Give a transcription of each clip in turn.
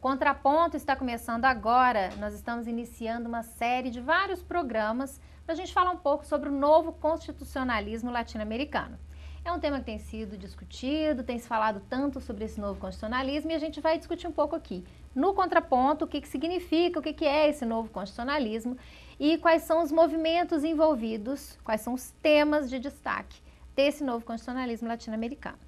Contraponto está começando agora. Nós estamos iniciando uma série de vários programas para a gente falar um pouco sobre o novo constitucionalismo latino-americano. É um tema que tem sido discutido, tem se falado tanto sobre esse novo constitucionalismo e a gente vai discutir um pouco aqui. No contraponto, o que significa, o que é esse novo constitucionalismo e quais são os movimentos envolvidos, quais são os temas de destaque desse novo constitucionalismo latino-americano.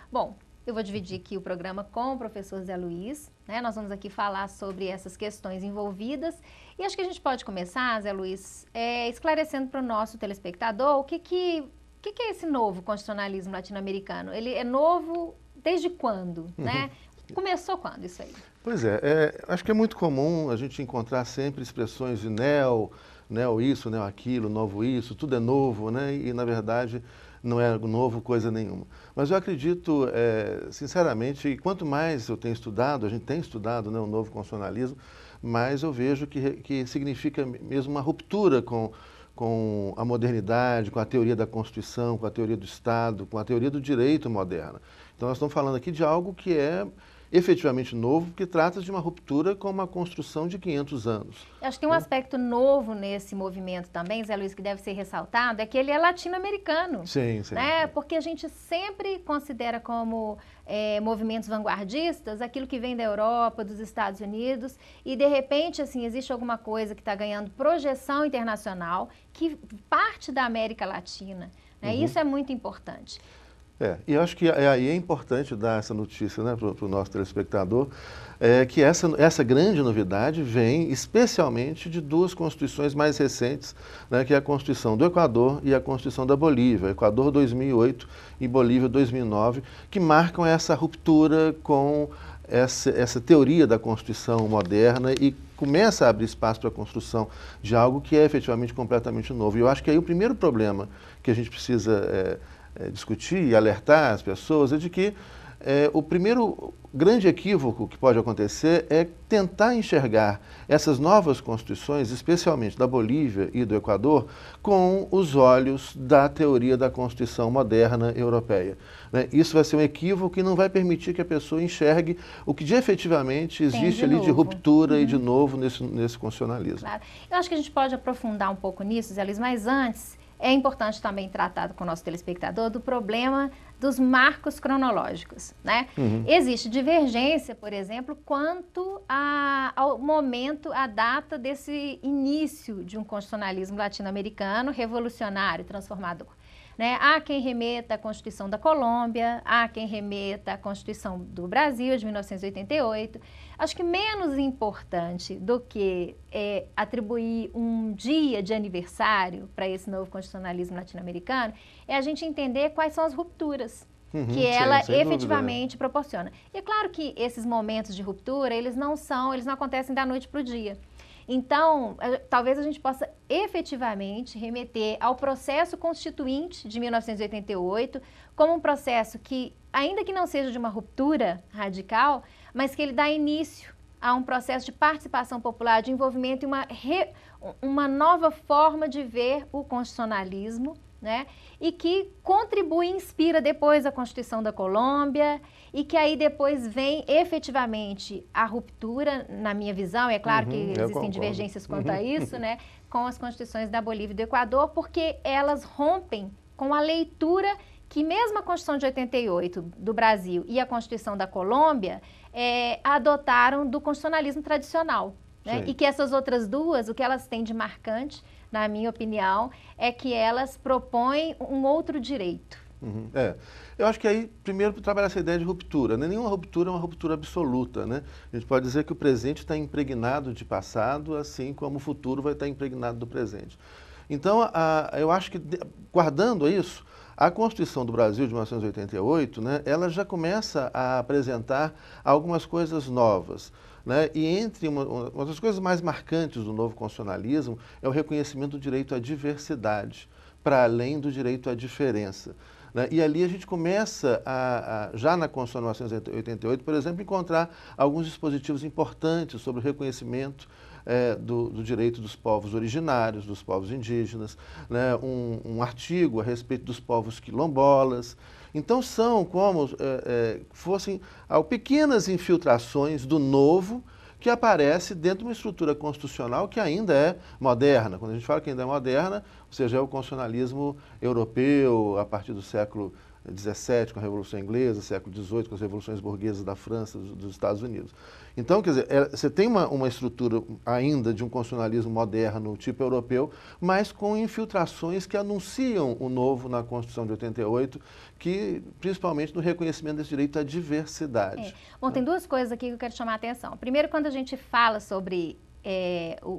Bom, eu vou dividir aqui o programa com o professor Zé Luiz, né? Nós vamos aqui falar sobre essas questões envolvidas e acho que a gente pode começar, Zé Luiz, esclarecendo para o nosso telespectador o que é esse novo constitucionalismo latino-americano. Ele é novo desde quando, né? Começou quando isso aí? Pois acho que é muito comum a gente encontrar sempre expressões de neo isso, neo aquilo, novo isso, tudo é novo, né? E na verdade não é novo coisa nenhuma. Mas eu acredito, sinceramente, e quanto mais eu tenho estudado, a gente tem estudado, né, o novo constitucionalismo, mais eu vejo que significa mesmo uma ruptura com a modernidade, com a teoria da Constituição, com a teoria do Estado, com a teoria do direito moderno. Então nós estamos falando aqui de algo que é efetivamente novo, que trata de uma ruptura com uma construção de 500 anos. Eu acho que tem um aspecto novo nesse movimento também, Zé Luiz, que deve ser ressaltado, é que ele é latino-americano. Sim, sim. Né? Porque a gente sempre considera como movimentos vanguardistas aquilo que vem da Europa, dos Estados Unidos, e de repente, assim, existe alguma coisa que está ganhando projeção internacional que parte da América Latina. Né? Isso é muito importante. E eu acho que aí é importante dar essa notícia, né, para o nosso telespectador, que essa grande novidade vem especialmente de duas constituições mais recentes, né, que é a Constituição do Equador e a Constituição da Bolívia, Equador 2008 e Bolívia 2009, que marcam essa ruptura com essa teoria da Constituição moderna e começa a abrir espaço para a construção de algo que é efetivamente completamente novo. E eu acho que aí o primeiro problema que a gente precisa discutir e alertar as pessoas é de que o primeiro grande equívoco que pode acontecer é tentar enxergar essas novas constituições, especialmente da Bolívia e do Equador, com os olhos da teoria da Constituição moderna europeia. Né? Isso vai ser um equívoco e não vai permitir que a pessoa enxergue o que efetivamente existe ali de ruptura e de novo nesse constitucionalismo. Claro. Eu acho que a gente pode aprofundar um pouco nisso, Zé Luiz, mas antes é importante também tratar com o nosso telespectador do problema dos marcos cronológicos, né? Existe divergência, por exemplo, quanto ao momento, a data desse início de um constitucionalismo latino-americano revolucionário, transformador. Né? Há quem remeta à Constituição da Colômbia, há quem remeta à Constituição do Brasil, de 1988. Acho que menos importante do que atribuir um dia de aniversário para esse novo constitucionalismo latino-americano é a gente entender quais são as rupturas que ela efetivamente proporciona. E é claro que esses momentos de ruptura, eles não acontecem da noite para o dia. Então, talvez a gente possa efetivamente remeter ao processo constituinte de 1988 como um processo que, ainda que não seja de uma ruptura radical, mas que ele dá início a um processo de participação popular, de envolvimento e uma nova forma de ver o constitucionalismo, né? E que contribui e inspira depois a Constituição da Colômbia e que aí depois vem efetivamente a ruptura, na minha visão, é claro que existem divergências quanto a isso, né? Com as constituições da Bolívia e do Equador, porque elas rompem com a leitura que mesmo a Constituição de 88 do Brasil e a Constituição da Colômbia adotaram do constitucionalismo tradicional. Né? E que essas outras duas, o que elas têm de marcante, na minha opinião, é que elas propõem um outro direito. Eu acho que aí, primeiro, trabalhar essa ideia de ruptura. Né? Nenhuma ruptura é uma ruptura absoluta. Né? A gente pode dizer que o presente está impregnado de passado, assim como o futuro vai estar impregnado do presente. Então, eu acho que, guardando isso, a Constituição do Brasil de 1988, né, ela já começa a apresentar algumas coisas novas. Né? E entre uma das coisas mais marcantes do novo constitucionalismo é o reconhecimento do direito à diversidade, para além do direito à diferença. Né? E ali a gente começa, já na Constituição de 1988, por exemplo, encontrar alguns dispositivos importantes sobre o reconhecimento do direito dos povos originários, dos povos indígenas, né? Um artigo a respeito dos povos quilombolas. Então são como fossem pequenas infiltrações do novo que aparece dentro de uma estrutura constitucional que ainda é moderna. Quando a gente fala que ainda é moderna, ou seja, é o constitucionalismo europeu a partir do século XVII, com a Revolução Inglesa, século XVIII, com as revoluções burguesas da França, dos Estados Unidos. Então, quer dizer, você tem uma estrutura ainda de um constitucionalismo moderno, tipo europeu, mas com infiltrações que anunciam o novo na Constituição de 88, que principalmente no reconhecimento desse direito à diversidade. Bom, tem duas coisas aqui que eu quero chamar a atenção. Primeiro, quando a gente fala sobre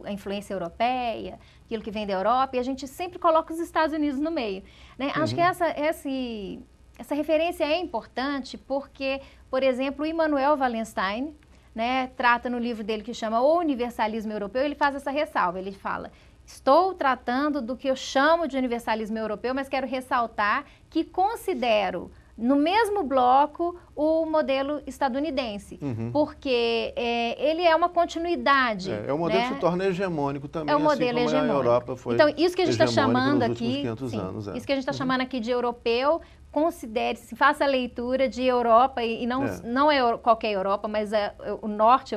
a influência europeia, aquilo que vem da Europa, e a gente sempre coloca os Estados Unidos no meio, né? Acho que essa referência é importante porque, por exemplo, o Immanuel Wallenstein, né, trata no livro dele que chama O Universalismo Europeu, ele faz essa ressalva, ele fala: estou tratando do que eu chamo de universalismo europeu, mas quero ressaltar que considero no mesmo bloco o modelo estadunidense, porque ele é uma continuidade. É o modelo que se torna hegemônico também, é o modelo assim como hegemônico. a Europa foi então, isso que a gente está chamando aqui, anos, isso que a gente está chamando aqui de europeu, considere-se, faça a leitura de Europa, e não é qualquer Europa, mas é o norte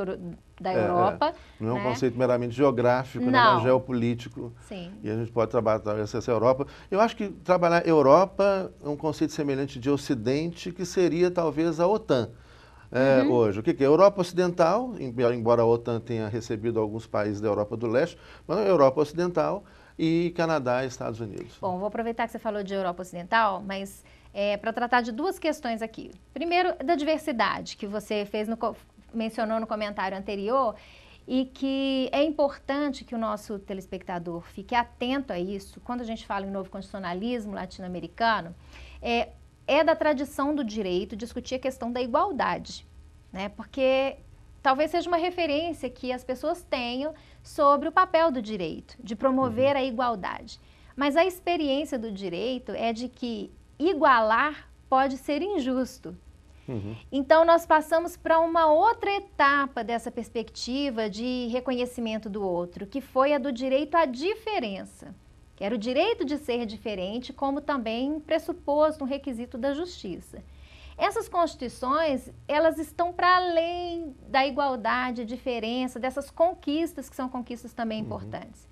da Europa. Não é um conceito meramente geográfico, mas geopolítico. Sim. E a gente pode trabalhar essa Europa. Eu acho que trabalhar Europa é um conceito semelhante de Ocidente, que seria talvez a OTAN. Hoje. O que é? Europa Ocidental, embora a OTAN tenha recebido alguns países da Europa do Leste, mas a Europa Ocidental e Canadá e Estados Unidos. Bom, vou aproveitar que você falou de Europa Ocidental, mas para tratar de duas questões aqui. Primeiro, da diversidade, que você mencionou no comentário anterior, e que é importante que o nosso telespectador fique atento a isso. Quando a gente fala em novo constitucionalismo latino-americano, é da tradição do direito discutir a questão da igualdade, né? Porque talvez seja uma referência que as pessoas tenham sobre o papel do direito, de promover a igualdade. Mas a experiência do direito é de que igualar pode ser injusto. Então, nós passamos para uma outra etapa dessa perspectiva de reconhecimento do outro, que foi a do direito à diferença, que era o direito de ser diferente, como também pressuposto um requisito da justiça. Essas constituições, elas estão para além da igualdade, diferença, dessas conquistas, que são conquistas também importantes,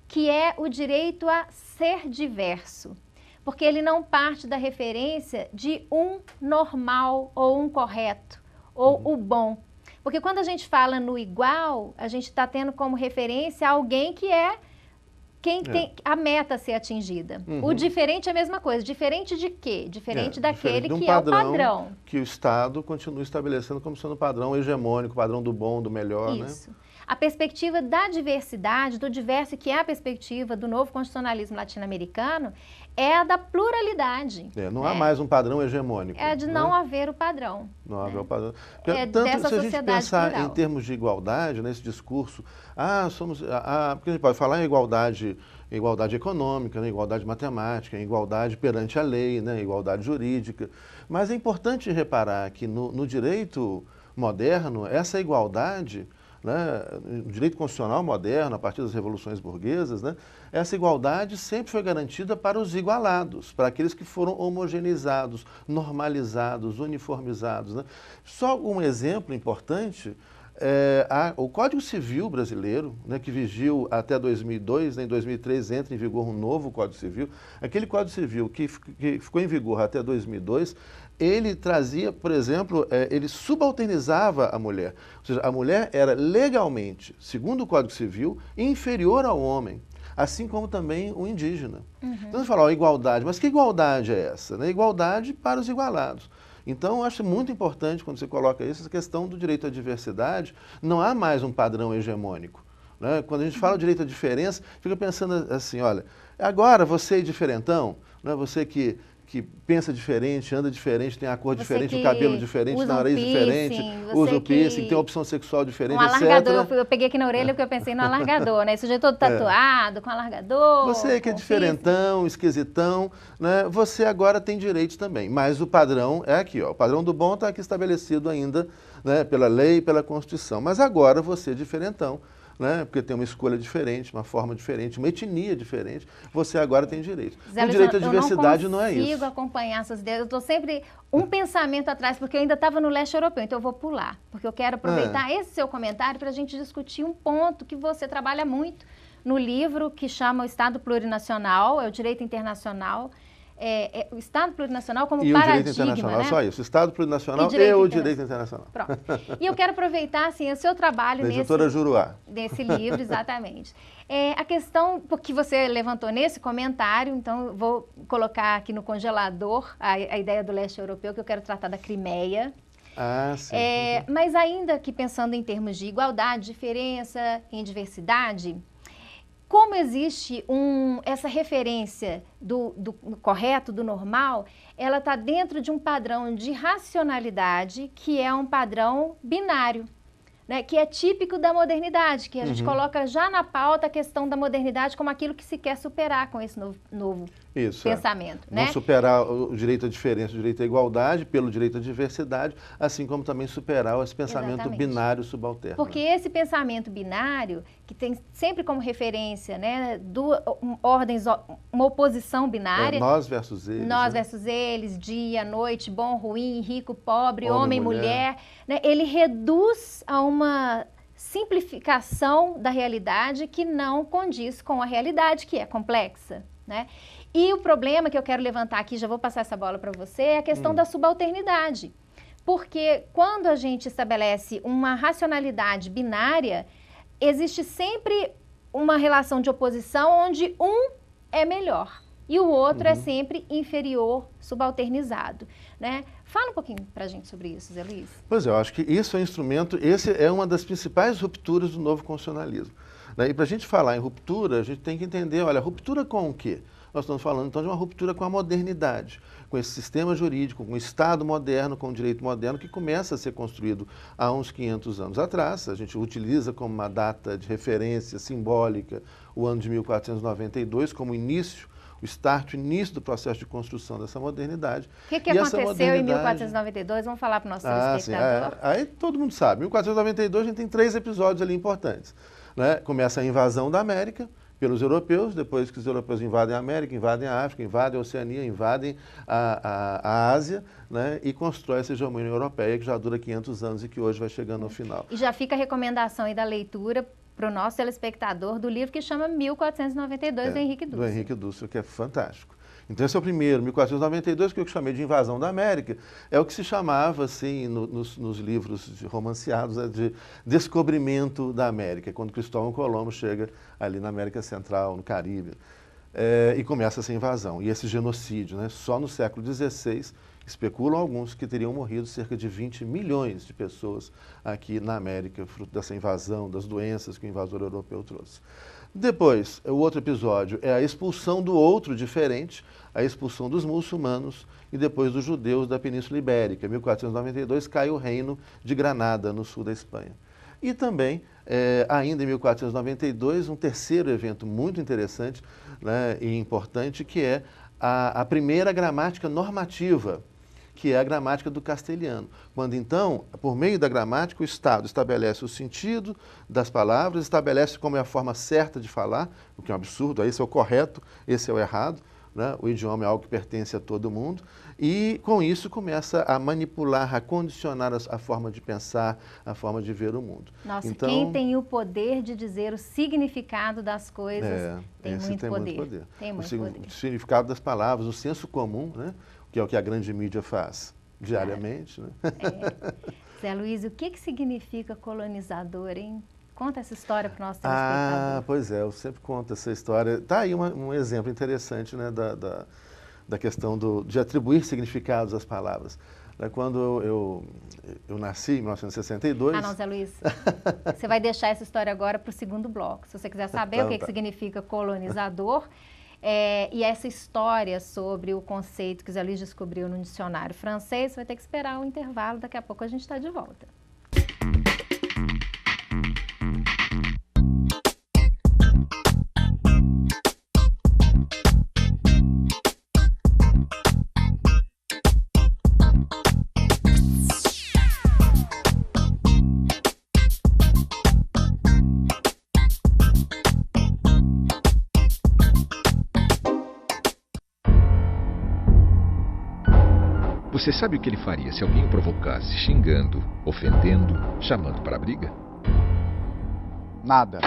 que é o direito a ser diverso. Porque ele não parte da referência de um normal ou um correto ou o bom. Porque quando a gente fala no igual, a gente está tendo como referência alguém que é quem tem a meta a ser atingida. O diferente é a mesma coisa. Diferente de quê? Diferente daquele que é o padrão. Que o Estado continua estabelecendo como sendo o padrão hegemônico, o padrão do bom, do melhor, Isso. Né? A perspectiva da diversidade, do diverso, que é a perspectiva do novo constitucionalismo latino-americano, é a da pluralidade. Não há mais um padrão hegemônico. É de não haver o padrão. Não haver o padrão. Dessa se a gente pensar plural. em termos de igualdade, nesse discurso, porque a gente pode falar em igualdade econômica, né, igualdade matemática, igualdade perante a lei, né, igualdade jurídica, mas é importante reparar que no direito moderno, essa igualdade, né, o direito constitucional moderno, a partir das revoluções burguesas, né, essa igualdade sempre foi garantida para os igualados, para aqueles que foram homogeneizados, normalizados, uniformizados. Né. Só um exemplo importante, o Código Civil brasileiro, né, que vigiu até 2002, né, em 2003 entra em vigor um novo Código Civil. Aquele Código Civil que ficou em vigor até 2002, ele trazia, por exemplo, ele subalternizava a mulher. Ou seja, a mulher era legalmente, segundo o Código Civil, inferior ao homem, assim como também o indígena. Então, você fala, igualdade, mas que igualdade é essa? Né? Igualdade para os igualados. Então, eu acho muito importante, quando você coloca isso, essa questão do direito à diversidade, não há mais um padrão hegemônico. Né? Quando a gente fala direito à diferença, fica pensando assim, olha, agora você é diferentão, né? Você que pensa diferente, anda diferente, tem a cor diferente, o cabelo diferente, o nariz diferente, usa o piercing, tem a opção sexual diferente, etc. Alargador, eu peguei aqui na orelha porque eu pensei no alargador, né? Sujeito todo tatuado, com alargador. Você que é diferentão, esquisitão, né? Você agora tem direitos também, mas o padrão é aqui, ó, o padrão do bom está aqui estabelecido ainda, né, pela lei e pela Constituição, mas agora você é diferentão. né, porque tem uma escolha diferente, uma forma diferente, uma etnia diferente, você agora tem direito. Zé O direito à Luiz, diversidade não é isso. Eu não consigo acompanhar essas ideias. Eu estou sempre um pensamento atrás, porque eu ainda estava no leste europeu, então eu vou pular. Porque eu quero aproveitar esse seu comentário para a gente discutir um ponto que você trabalha muito no livro, que chama o Estado Plurinacional, é o Direito Internacional. O Estado Plurinacional como paradigma, o direito internacional, né? Só isso. O Estado Plurinacional e o direito internacional. Pronto. E eu quero aproveitar, assim, o seu trabalho da editora Juruá. Nesse livro, exatamente. A questão, porque você levantou nesse comentário, então eu vou colocar aqui no congelador a ideia do leste europeu, que eu quero tratar da Crimeia. Ah, sim. Mas ainda que pensando em termos de igualdade, diferença em diversidade, como existe essa referência do correto, do normal, ela está dentro de um padrão de racionalidade que é um padrão binário, né, que é típico da modernidade, que a gente coloca já na pauta a questão da modernidade como aquilo que se quer superar com esse novo pensamento. Não superar o direito à diferença, o direito à igualdade, pelo direito à diversidade, assim como também superar esse pensamento binário subalterno. Porque esse pensamento binário, que tem sempre como referência, né, uma oposição binária. Nós versus eles. Nós versus eles, dia, noite, bom, ruim, rico, pobre, homem, mulher. Né, ele reduz a uma simplificação da realidade que não condiz com a realidade, que é complexa, né? E o problema que eu quero levantar aqui, já vou passar essa bola para você, é a questão da subalternidade. Porque quando a gente estabelece uma racionalidade binária, existe sempre uma relação de oposição onde um é melhor e o outro é sempre inferior, subalternizado, né? Fala um pouquinho para a gente sobre isso, Zé Luiz. Pois é, eu acho que isso é um instrumento, esse é uma das principais rupturas do novo constitucionalismo. Né? E para a gente falar em ruptura, a gente tem que entender, olha, ruptura com o quê? Nós estamos falando, então, de uma ruptura com a modernidade, com esse sistema jurídico, com o Estado moderno, com o direito moderno, que começa a ser construído há uns 500 anos atrás. A gente utiliza como uma data de referência simbólica o ano de 1492, como início, o início do processo de construção dessa modernidade. O que aconteceu em 1492? Vamos falar para o nosso telespectador. Aí todo mundo sabe. Em 1492 a gente tem 3 episódios ali importantes. Né? Começa a invasão da América pelos europeus, depois que os europeus invadem a América, invadem a África, invadem a Oceania, invadem a Ásia, né? E constrói essa hegemonia europeia que já dura 500 anos e que hoje vai chegando ao final. E já fica a recomendação aí da leitura para o nosso telespectador do livro que chama 1492, do Henrique Dussel. Do Henrique Dussel, que é fantástico. Então esse é o primeiro, 1492, que eu chamei de invasão da América, é o que se chamava, assim, nos livros romanceados, de descobrimento da América, quando Cristóvão Colombo chega ali na América Central, no Caribe, e começa essa invasão, e esse genocídio, né? Só no século XVI, especulam alguns que teriam morrido cerca de 20 milhões de pessoas aqui na América, fruto dessa invasão, das doenças que o invasor europeu trouxe. Depois, o outro episódio é a expulsão do outro diferente, a expulsão dos muçulmanos e depois dos judeus da Península Ibérica. Em 1492 cai o reino de Granada, no sul da Espanha. E também, ainda em 1492, um terceiro evento muito interessante, né, e importante, que é a primeira gramática normativa, que é a gramática do castelhano. Quando, então, por meio da gramática, o Estado estabelece o sentido das palavras, estabelece como é a forma certa de falar, o que é um absurdo, esse é o correto, esse é o errado, né? O idioma é algo que pertence a todo mundo, e com isso começa a manipular, a condicionar a forma de pensar, a forma de ver o mundo. Nossa, então, quem tem o poder de dizer o significado das coisas tem muito poder. Tem muito poder. O significado das palavras, o senso comum, né? Que é o que a grande mídia faz diariamente. Né? Zé Luiz, o que significa colonizador, hein? Conta essa história para o nosso telespectador. Pois é, eu sempre conto essa história. Está aí um exemplo interessante, né, da questão de atribuir significados às palavras. Quando eu nasci, em 1962... não, Zé Luiz, você vai deixar essa história agora para o segundo bloco. Se você quiser saber então, o que significa colonizador... e essa história sobre o conceito que Zé Luiz descobriu no dicionário francês, vai ter que esperar o intervalo, daqui a pouco a gente está de volta. Você sabe o que ele faria se alguém o provocasse, xingando, ofendendo, chamando para a briga? Nada.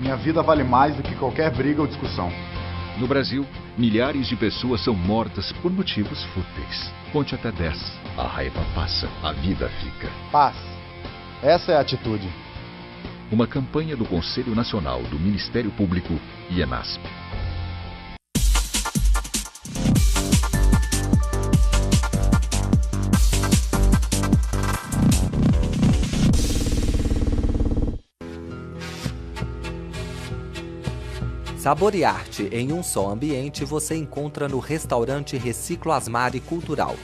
Minha vida vale mais do que qualquer briga ou discussão. No Brasil, milhares de pessoas são mortas por motivos fúteis. Conte até 10. A raiva passa, a vida fica. Paz. Essa é a atitude. Uma campanha do Conselho Nacional do Ministério Público e ENASP. Saborear-te em um só ambiente você encontra no restaurante Reciclo Asmari Cultural.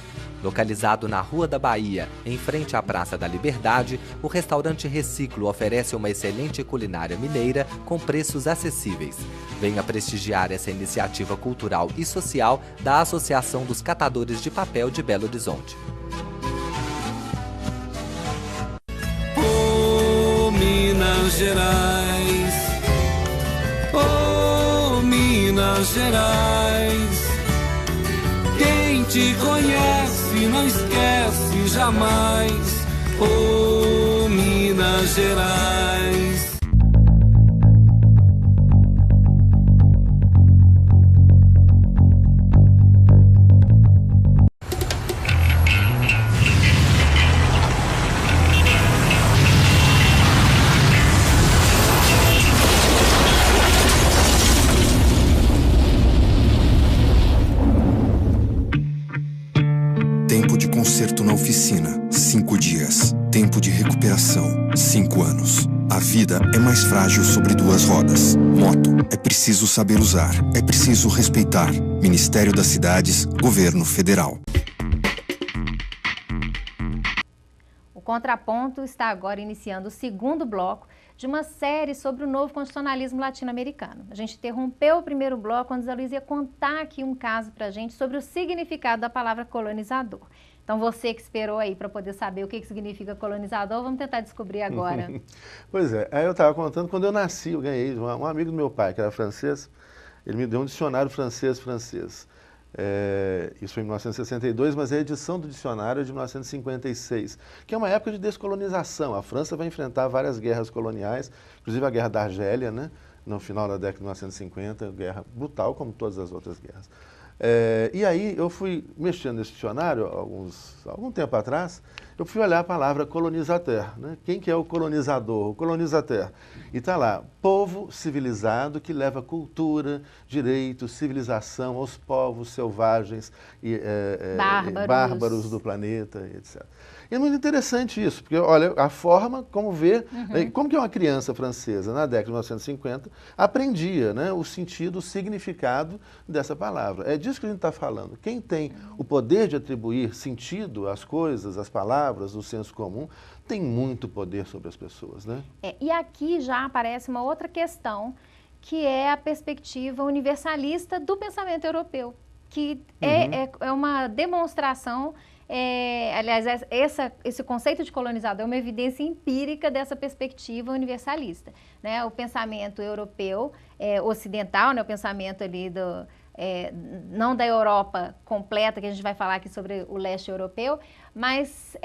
Localizado na Rua da Bahia, em frente à Praça da Liberdade, o restaurante Reciclo oferece uma excelente culinária mineira com preços acessíveis. Venha prestigiar essa iniciativa cultural e social da Associação dos Catadores de Papel de Belo Horizonte. Oh, Minas Gerais, oh, Minas Gerais, quem te conhece não esquece jamais, oh, Minas Gerais. Tempo de conserto na oficina, 5 dias. Tempo de recuperação, 5 anos. A vida é mais frágil sobre 2 rodas. Moto, é preciso saber usar, é preciso respeitar. Ministério das Cidades, Governo Federal. O Contraponto está agora iniciando o segundo bloco de uma série sobre o novo constitucionalismo latino-americano. A gente interrompeu o primeiro bloco onde a Luísa ia contar aqui um caso para a gente sobre o significado da palavra colonizador. Então, você que esperou aí para poder saber o que significa colonizador, vamos tentar descobrir agora. Pois é, aí eu estava contando, quando eu nasci, eu ganhei um amigo do meu pai, que era francês, ele me deu um dicionário francês. Isso foi em 1962, mas a edição do dicionário é de 1956, que é uma época de descolonização. A França vai enfrentar várias guerras coloniais, inclusive a Guerra da Argélia, né, no final da década de 1950, guerra brutal, como todas as outras guerras. E aí eu fui mexendo nesse dicionário, algum tempo atrás, eu fui olhar a palavra colonizateur, né? Quem que é o colonizador? O colonizateur. E está lá, povo civilizado que leva cultura, direito, civilização aos povos selvagens e bárbaros do planeta, etc. E é muito interessante isso, porque olha a forma como ver, como que uma criança francesa na década de 1950 aprendia, né, o sentido, o significado dessa palavra. É disso que a gente está falando. Quem tem o poder de atribuir sentido às coisas, às palavras, o senso comum, tem muito poder sobre as pessoas, né? E aqui já aparece uma outra questão, que é a perspectiva universalista do pensamento europeu, que é uma demonstração. Aliás, esse conceito de colonizador é uma evidência empírica dessa perspectiva universalista, né? O pensamento europeu, ocidental, né? O pensamento ali não da Europa completa, que a gente vai falar aqui sobre o leste europeu, mas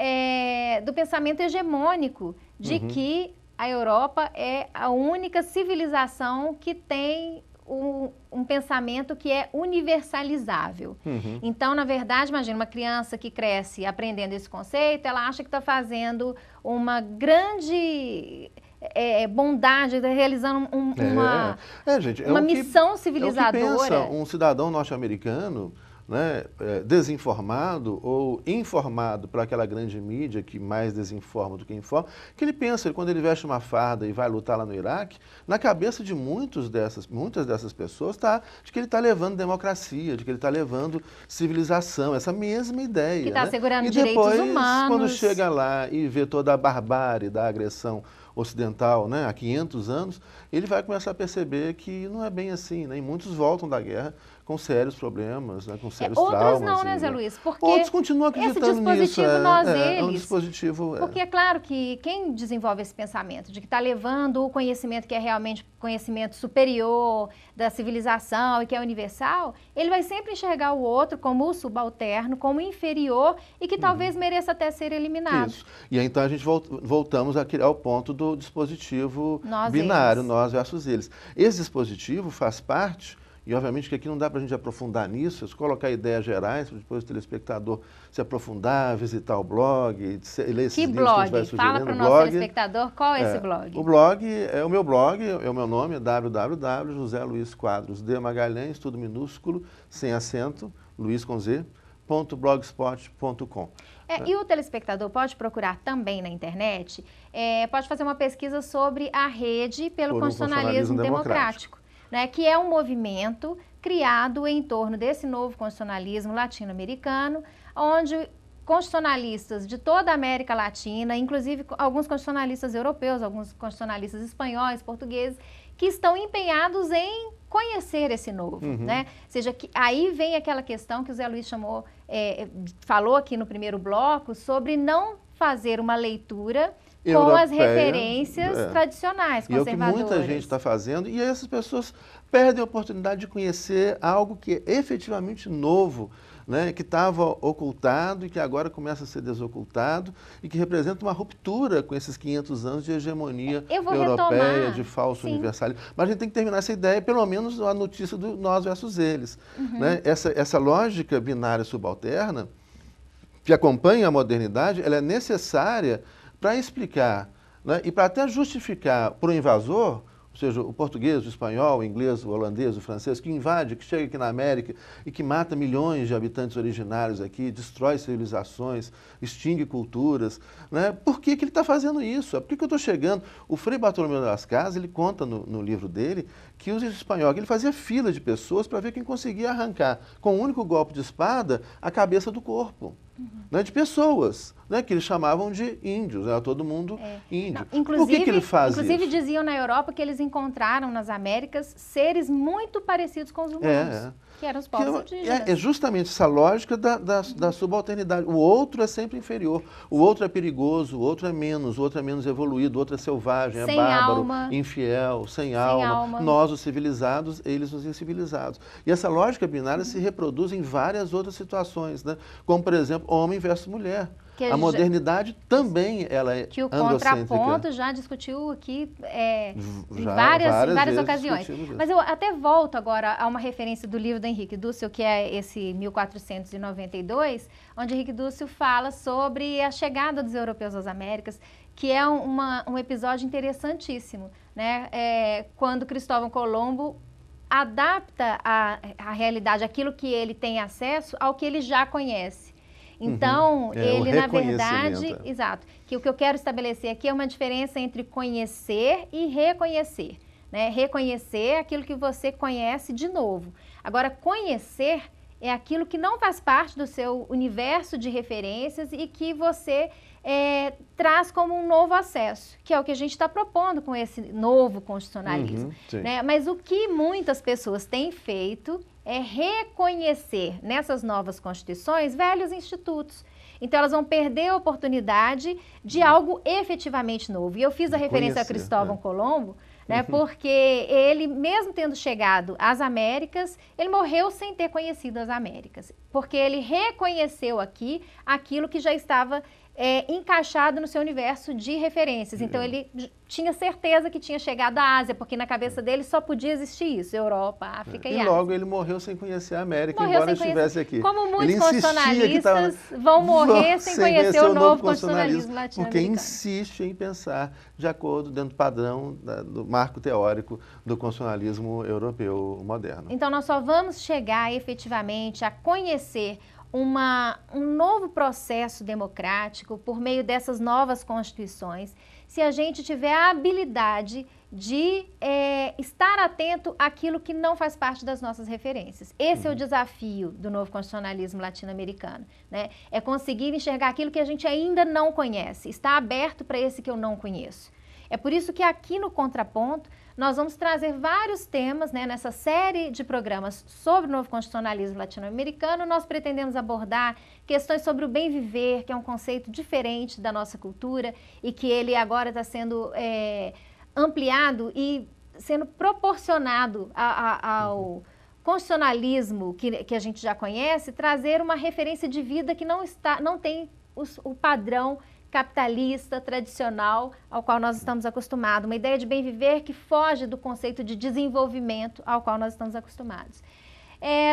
do pensamento hegemônico de que a Europa é a única civilização que tem um pensamento que é universalizável. Então, na verdade, imagina uma criança que cresce aprendendo esse conceito, ela acha que está fazendo uma grande bondade, realizando uma missão civilizadora. É o que pensa um cidadão norte-americano, né, desinformado ou informado por aquela grande mídia que mais desinforma do que informa, que ele pensa, quando ele veste uma farda e vai lutar lá no Iraque, na cabeça de muitas dessas pessoas está de que ele está levando democracia, de que ele está levando civilização, essa mesma ideia. Que está assegurando e direitos depois, humanos. Quando chega lá e vê toda a barbárie da agressão ocidental, né, há 500 anos, ele vai começar a perceber que não é bem assim, né, e muitos voltam da guerra com sérios problemas, né, com sérios outros traumas. Não, né, Zé Luiz? Porque outros continuam acreditando nisso. Esse dispositivo, nós é um dispositivo... Porque é claro que quem desenvolve esse pensamento de que está levando o conhecimento que é realmente conhecimento superior da civilização e que é universal, ele vai sempre enxergar o outro como o subalterno, como inferior e que talvez mereça até ser eliminado. Isso. E aí, então a gente voltamos ao ponto do dispositivo Nós binário, eles. nós versus eles. Esse dispositivo faz parte, e obviamente que aqui não dá para a gente aprofundar nisso, é colocar ideias gerais, para depois o telespectador se aprofundar, visitar o blog, ler esses livros que a gente vai sugerindo. Fala para o nosso telespectador qual é esse blog. O blog é o meu blog, é o meu nome, é www.joseluizquadros.de tudo minúsculo, sem acento, Luiz com Z, .blogspot.com. E o telespectador pode procurar também na internet, pode fazer uma pesquisa sobre a Rede pelo Constitucionalismo Democrático, né, que é um movimento criado em torno desse novo constitucionalismo latino-americano, onde constitucionalistas de toda a América Latina, inclusive alguns constitucionalistas europeus, alguns constitucionalistas espanhóis, portugueses, que estão empenhados em conhecer esse novo, né? Ou seja, que aí vem aquela questão que o Zé Luiz falou aqui no primeiro bloco sobre não fazer uma leitura com as referências tradicionais, conservadoras. E é o que muita gente está fazendo, e essas pessoas perdem a oportunidade de conhecer algo que é efetivamente novo, né, que estava ocultado e que agora começa a ser desocultado e que representa uma ruptura com esses 500 anos de hegemonia europeia, de falso universalismo. Mas a gente tem que terminar essa ideia, pelo menos a notícia do nós versus eles. Né? Essa lógica binária subalterna, que acompanha a modernidade, ela é necessária para explicar, né, e para até justificar para o invasor, ou seja, o português, o espanhol, o inglês, o holandês, o francês, que invade, que chega aqui na América e que mata milhões de habitantes originários aqui, destrói civilizações, extingue culturas, né? Por que ele está fazendo isso? Por que eu estou chegando? O Frei Bartolomeu das Casas, ele conta no livro dele que os espanhóis, ele fazia fila de pessoas para ver quem conseguia arrancar, com um único golpe de espada, a cabeça do corpo. Né, de pessoas, né, que eles chamavam de índios, era todo mundo índio. Não, por que ele faz isso? Inclusive diziam na Europa que eles encontraram nas Américas seres muito parecidos com os humanos, que eram os povos indígenas. É justamente essa lógica da subalternidade. O outro é sempre inferior, o outro é perigoso, o outro é menos evoluído, o outro é selvagem, sem bárbaro, alma, infiel, sem alma. Nós, os civilizados, eles, os incivilizados. E essa lógica binária se reproduz em várias outras situações, né? Como, por exemplo, homem versus mulher. A modernidade também ela é que o contraponto já discutiu aqui em várias ocasiões. Mas eu até volto agora a uma referência do livro do Henrique Dussel, que é esse 1492, onde Henrique Dussel fala sobre a chegada dos europeus às Américas, que é um episódio interessantíssimo, né? Quando Cristóvão Colombo adapta a realidade, aquilo que ele tem acesso, ao que ele já conhece. Então, ele, na verdade, exato, que o que eu quero estabelecer aqui é uma diferença entre conhecer e reconhecer, né? Reconhecer aquilo que você conhece de novo. Agora, conhecer é aquilo que não faz parte do seu universo de referências e que você traz como um novo acesso, que é o que a gente está propondo com esse novo constitucionalismo. Né? Mas o que muitas pessoas têm feito é reconhecer nessas novas constituições velhos institutos. Então, elas vão perder a oportunidade de algo efetivamente novo. E eu fiz a referência a Cristóvão Colombo, né, porque ele, mesmo tendo chegado às Américas, ele morreu sem ter conhecido as Américas, porque ele reconheceu aqui aquilo que já estava encaixado no seu universo de referências. Então, ele tinha certeza que tinha chegado à Ásia, porque na cabeça dele só podia existir isso, Europa, África e Ásia. E logo ele morreu sem conhecer a América, embora estivesse aqui. Como muitos constitucionalistas vão morrer sem conhecer o novo constitucionalismo latino-americano. Porque insiste em pensar de acordo, dentro do padrão do marco teórico do constitucionalismo europeu moderno. Então, nós só vamos chegar efetivamente a conhecer um novo processo democrático por meio dessas novas constituições, se a gente tiver a habilidade de estar atento àquilo que não faz parte das nossas referências. Esse é o desafio do novo constitucionalismo latino-americano, né? É conseguir enxergar aquilo que a gente ainda não conhece, estar aberto para esse que eu não conheço. É por isso que aqui no Contraponto Nós vamos trazer vários temas, né, nessa série de programas sobre o novo constitucionalismo latino-americano. Nós pretendemos abordar questões sobre o bem viver, que é um conceito diferente da nossa cultura e que ele agora está sendo ampliado e sendo proporcionado ao constitucionalismo que a gente já conhece, trazer uma referência de vida que não tem o padrão capitalista, tradicional, ao qual nós estamos acostumados. Uma ideia de bem viver que foge do conceito de desenvolvimento ao qual nós estamos acostumados.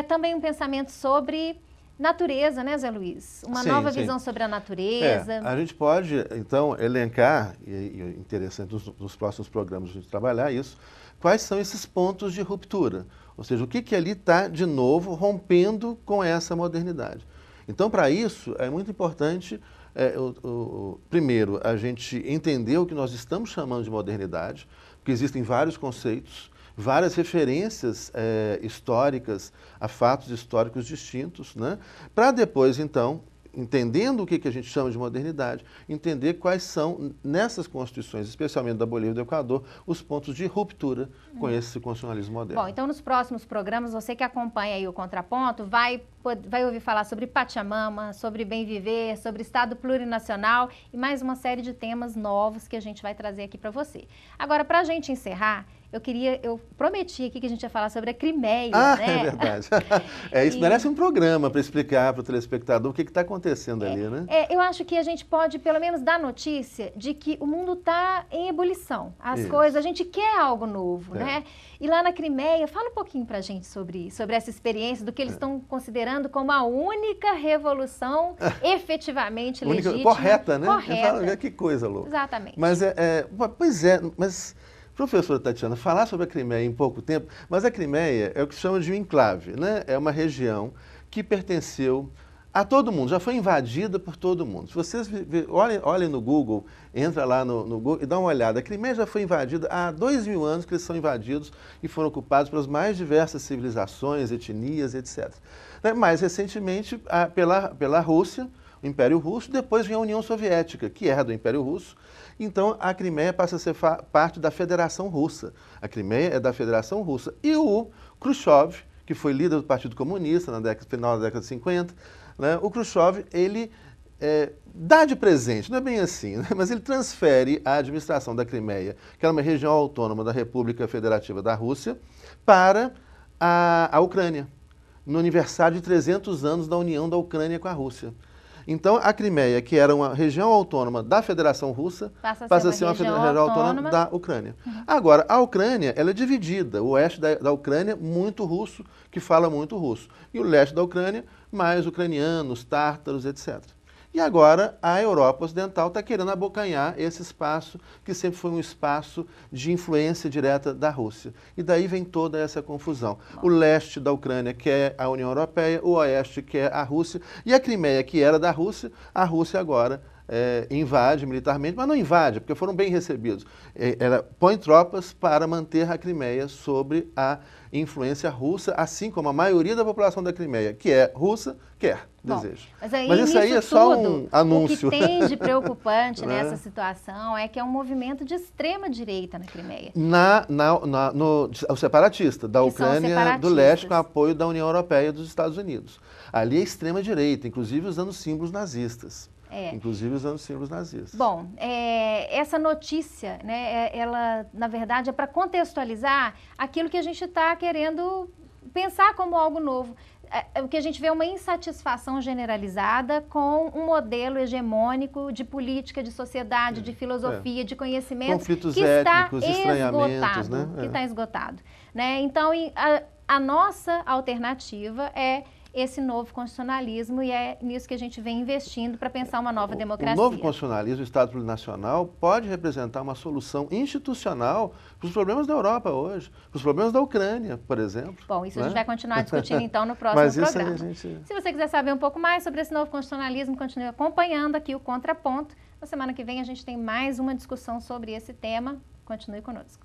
Também um pensamento sobre natureza, né, Zé Luiz? Uma nova visão sobre a natureza. A gente pode, então, elencar, e é interessante nos próximos programas a gente trabalhar isso, quais são esses pontos de ruptura. Ou seja, o que ali está, de novo, rompendo com essa modernidade. Então, para isso, é muito importante, primeiro, a gente entender o que nós estamos chamando de modernidade, porque existem vários conceitos, várias referências históricas a fatos históricos distintos, né? Para depois, então, entendendo o que a gente chama de modernidade, entender quais são, nessas constituições, especialmente da Bolívia e do Equador, os pontos de ruptura com esse constitucionalismo moderno. Bom, então nos próximos programas, você que acompanha aí o Contraponto, vai ouvir falar sobre Pachamama, sobre bem viver, sobre Estado plurinacional e mais uma série de temas novos que a gente vai trazer aqui para você. Agora, para a gente encerrar, eu prometi aqui que a gente ia falar sobre a Crimeia, né? É verdade. Isso merece um programa para explicar para o telespectador o que está acontecendo ali, né? Eu acho que a gente pode, pelo menos, dar notícia de que o mundo está em ebulição. As coisas, a gente quer algo novo, né? E lá na Crimeia, fala um pouquinho para a gente sobre essa experiência, do que eles estão considerando como a única revolução efetivamente legítima. Correta, né? Correta. Que coisa louca. Exatamente. Mas, mas... Professora Tatiana, falar sobre a Crimeia em pouco tempo, mas a Crimeia é o que se chama de um enclave, né? É uma região que pertenceu a todo mundo, já foi invadida por todo mundo. Se vocês olhem no Google, entra lá no Google e dá uma olhada. A Crimeia já foi invadida há 2000 anos que eles são invadidos e foram ocupados pelas mais diversas civilizações, etnias, etc. Mais recentemente, pela Rússia, o Império Russo, depois vem a União Soviética, que era do Império Russo. Então, a Crimeia passa a ser parte da Federação Russa. A Crimeia é da Federação Russa. E o Khrushchev, que foi líder do Partido Comunista no final da década de 50, né, o Khrushchev, ele dá de presente, não é bem assim, né, mas ele transfere a administração da Crimeia, que era uma região autônoma da República Federativa da Rússia, para a Ucrânia, no aniversário de 300 anos da união da Ucrânia com a Rússia. Então, a Crimeia, que era uma região autônoma da Federação Russa, passa a ser uma região autônoma da Ucrânia. Agora, a Ucrânia, ela é dividida. O oeste da Ucrânia, muito russo, que fala muito russo. E o leste da Ucrânia, mais ucranianos, tártaros, etc. E agora, a Europa Ocidental está querendo abocanhar esse espaço, que sempre foi um espaço de influência direta da Rússia. E daí vem toda essa confusão. O leste da Ucrânia quer a União Europeia, o oeste quer a Rússia, e a Crimeia, que era da Rússia, a Rússia agora invade militarmente, mas não invade, porque foram bem recebidos. Ela põe tropas para manter a Crimeia sobre a influência russa, assim como a maioria da população da Crimeia, que é russa, deseja. Mas isso aí é só um anúncio. O que tem de preocupante nessa situação é que é um movimento de extrema-direita na Crimeia. O separatista, da Ucrânia do leste, com apoio da União Europeia e dos Estados Unidos. Ali é extrema-direita, inclusive usando símbolos nazistas. Inclusive usando símbolos nazistas. Bom, essa notícia, né, ela, na verdade, é para contextualizar aquilo que a gente está querendo pensar como algo novo. O que a gente vê é uma insatisfação generalizada com um modelo hegemônico de política, de sociedade, de filosofia, de conhecimento. Conflitos étnicos, estranhamentos, né? Que está esgotado. Né? Então, a nossa alternativa é esse novo constitucionalismo e é nisso que a gente vem investindo para pensar uma nova democracia. O novo constitucionalismo, o Estado plurinacional, pode representar uma solução institucional para os problemas da Europa hoje, para os problemas da Ucrânia, por exemplo. Bom, isso a gente vai continuar discutindo então no próximo programa. Se você quiser saber um pouco mais sobre esse novo constitucionalismo, continue acompanhando aqui o Contraponto. Na semana que vem a gente tem mais uma discussão sobre esse tema. Continue conosco.